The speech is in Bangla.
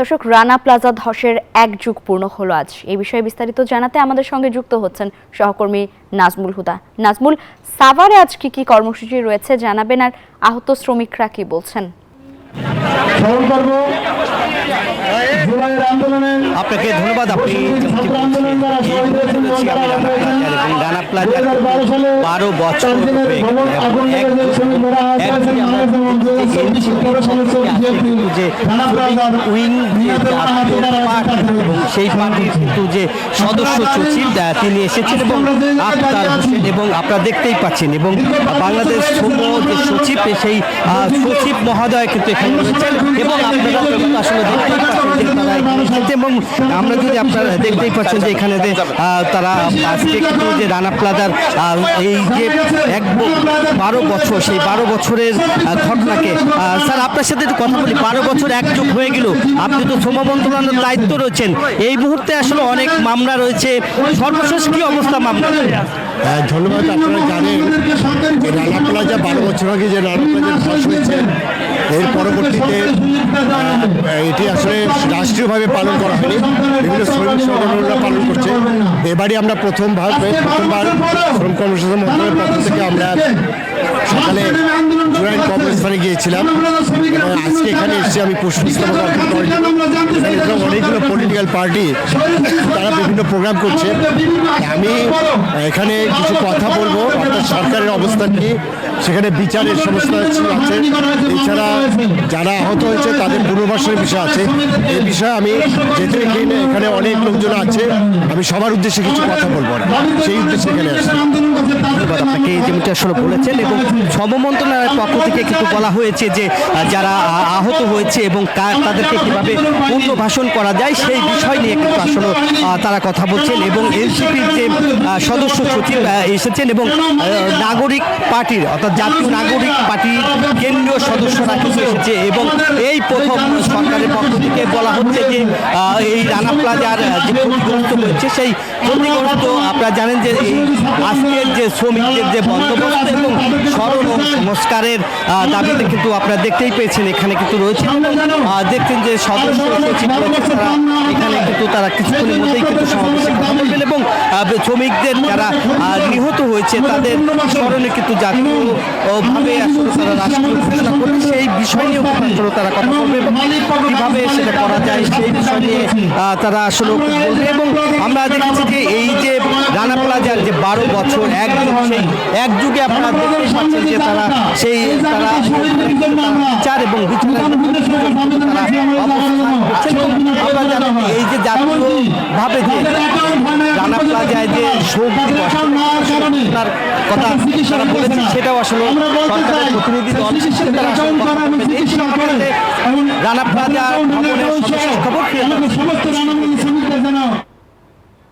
দর্শক, রানা প্লাজা ধসের 1 যুগ পূর্ণ হলো আজ। এই বিষয়ে বিস্তারিত জানাতে আমাদের সঙ্গে যুক্ত হচ্ছেন সহকর্মী নাজমুল হুদা। নাজমুল, সাভারে আজ কি কর্মসূচি রয়েছে জানাবেন, আর আহত শ্রমিকরা কি বলছেন? আপনাকে ধন্যবাদ। আপনি রানা প্লাজার 12 বছর সেই পার্টির কিন্তু যে সদস্য সচিব তিনি এসেছেন এবং আপনারা দেখতেই পাচ্ছেন, এবং বাংলাদেশ যে সচিব সেই সচিব মহোদয় কিন্তু এখানে রয়েছেন, এবং আপনারা আসলে দেখতেই পাচ্ছেন যে তারা এসেছে। এবং আমরা যদি আপনারা দেখতেই পাচ্ছেন যে এখানে তারা আজকে কিন্তু যে রানা প্লাজার এই যে 12 বছর, সেই 12 বছরের ঘটনাকে স্যার আপনার সাথে একটু কথা বলি। 12 বছর 1 যুগ হয়ে গেল, আপনি তো শ্রম মন্ত্রণালয়ের দায়িত্ব রয়েছেন, এই মুহূর্তে আসলে অনেক মামলা রয়েছে, সর্বশেষ কি অবস্থা মামলা? ধন্যবাদ। আপনারা জানেন যে রানা প্লাজা 12 বছর আগে যে রানা প্লাজা ধস হয়েছে, এর পরবর্তীতে এটি আসলে রাষ্ট্রীয়ভাবে পালন করা হয়নি, বিভিন্ন শ্রমিক সংগঠনরা পালন করছে। এবারই আমরা প্রথমবার শ্রম কর্মসংস্থান মন্ত্রণালয়ের পক্ষ থেকে আমরা সকালে জুরাইন কবরস্থানে গিয়েছিলাম, এবং আজকে এখানে এসেছি আমি পুষ্পস্তবক অর্পণ করি। অনেকগুলো পলিটিক্যাল পার্টি তারা বিভিন্ন প্রোগ্রাম করছে। আমি এখানে কিছু কথা বলবো অর্থাৎ সরকারের অবস্থান কি, সেখানে বিচারের সমস্যা আছে, এছাড়া যারা আহত হয়েছে তাদের পুনর্বাসনের বিষয় আছে। এই বিষয়ে আমি যেহেতু এখানে অনেক লোকজন আছে, আমি সবার উদ্দেশ্যে কিছু কথা বলবো, সেই উদ্দেশ্যে এখানে আসছি। ধন্যবাদ আপনাকে। যেমনটি আসলে বলেছেন, এবং শ্রম মন্ত্রণালয়ের পক্ষ থেকে কিন্তু বলা হয়েছে যে যারা আহত হয়েছে এবং তাদেরকে কিভাবে পুনর্বাসন করা যায় সেই বিষয় নিয়ে কিন্তু আসলে তারা কথা বলছেন, এবং এনসিপির যে সদস্য সচিব এসেছেন, এবং নাগরিক পার্টির অর্থাৎ জাতীয় নাগরিক পার্টির কেন্দ্রীয় সদস্যরা কিন্তু এসেছে, এবং এই প্রথম সরকারের পক্ষ থেকে বলা হচ্ছে যে এই রানা প্লাজার যে ক্ষতিগ্রস্ত হয়েছে সেই ক্ষতিগ্রস্ত আপনারা জানেন যে এই আজকের যে শ্রমিকদের যে বন্দোবস্ত এবং স্মরণ ও সংস্কারের দাবিতে কিন্তু আপনারা দেখতেই পেয়েছেন এখানে কিন্তু রয়েছে। দেখছেন যে সদস্য সচিব রয়েছে, তারা এখানে কিন্তু তারা কিছুক্ষণের মধ্যেই কিন্তু সমাবেশে কথা বলবেন, এবং শ্রমিকদের যারা নিহত হয়েছে তাদের স্মরণে কিন্তু জাতীয়ভাবে আসলে তারা রাষ্ট্রীয় ঘোষণা করবে, সেই বিষয় নিয়েও আসলে তারা কথা বলবে, এবং কীভাবে সেটা করা যায় সেই বিষয় নিয়ে তারা আসলে বলবে। এবং আমরা দেখেছি যে এই যে রানা প্লাজার যে 12 বছর 1 যুগ, সেই 1 যুগে আপনারা দেখতে পাচ্ছেন যে তারা বিচার এবং বিচারের তারা অবস্থান করছেন। আমরা জানি এই যে জাতীয়ভাবে যে রানা প্লাজায় যে শোক দিবস তার কথা তারা বলেছে, সেটাও আসলে সরকারের প্রতিনিধি দল রানা প্লাজা ভবনের সর্বশেষ খবর।